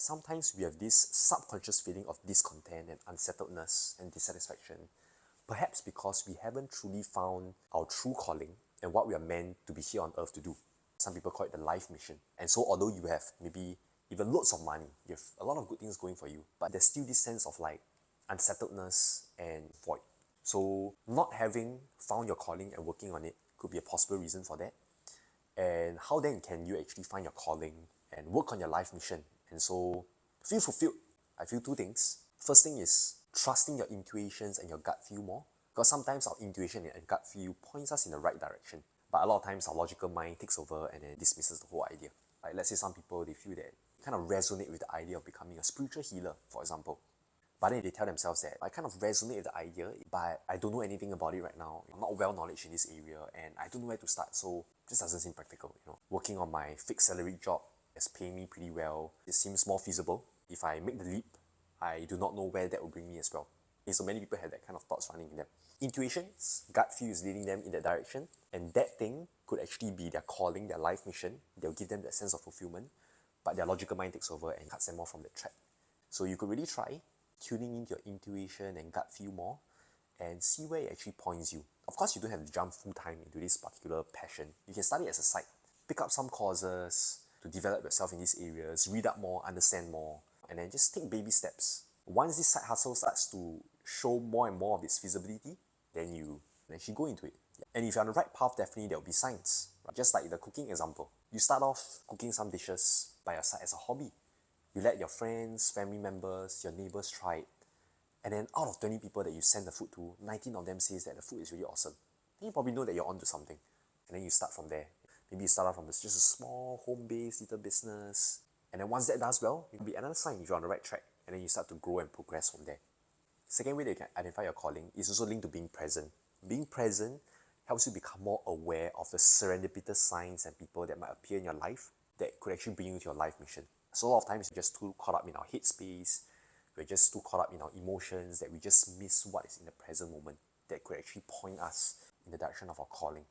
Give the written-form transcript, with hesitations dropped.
sometimes we have this subconscious feeling of discontent and unsettledness and dissatisfaction, perhaps because we haven't truly found our true calling and what we are meant to be here on earth to do. Some people call it the life mission. And so although you have maybe even loads of money, you have a lot of good things going for you, but there's still this sense of like unsettledness and void. So not having found your calling and working on it could be a possible reason for that. And how then can you actually find your calling and work on your life mission and so feel fulfilled? I feel two things. First thing is trusting your intuitions and your gut feel more, because sometimes our intuition and gut feel points us in the right direction, but a lot of times our logical mind takes over and then dismisses the whole idea. Like let's say some people, they feel that kind of resonate with the idea of becoming a spiritual healer, for example. But then they tell themselves that I kind of resonate with the idea, but I don't know anything about it right now. I'm not well knowledge in this area and I don't know where to start, so it just doesn't seem practical. Working on my fixed salary job is paying me pretty well. It seems more feasible. If I make the leap, I do not know where that will bring me as well. And so many people have that kind of thoughts running in them. Intuitions, gut feel is leading them in that direction, and that thing could actually be their calling, their life mission. They'll give them that sense of fulfillment, but their logical mind takes over and cuts them off from the track. So you could really try tuning into your intuition and gut feel more and see where it actually points you. Of course, you don't have to jump full time into this particular passion. You can study as a side, pick up some courses to develop yourself in these areas, read up more, understand more, and then just take baby steps. Once this side hustle starts to show more and more of its feasibility, then you actually go into it. And if you're on the right path, definitely there will be signs. Right? Just like the cooking example. You start off cooking some dishes by your side as a hobby. You let your friends, family members, your neighbors try it. And then out of 20 people that you send the food to, 19 of them says that the food is really awesome. Then you probably know that you're onto something. And then you start from there. Maybe you start out from just a small home-based little business. And then once that does well, it will be another sign if you're on the right track. And then you start to grow and progress from there. Second way that you can identify your calling is also linked to being present. Being present helps you become more aware of the serendipitous signs and people that might appear in your life that could actually bring you to your life mission. So a lot of times we're just too caught up in our headspace, we're just too caught up in our emotions that we just miss what is in the present moment that could actually point us in the direction of our calling.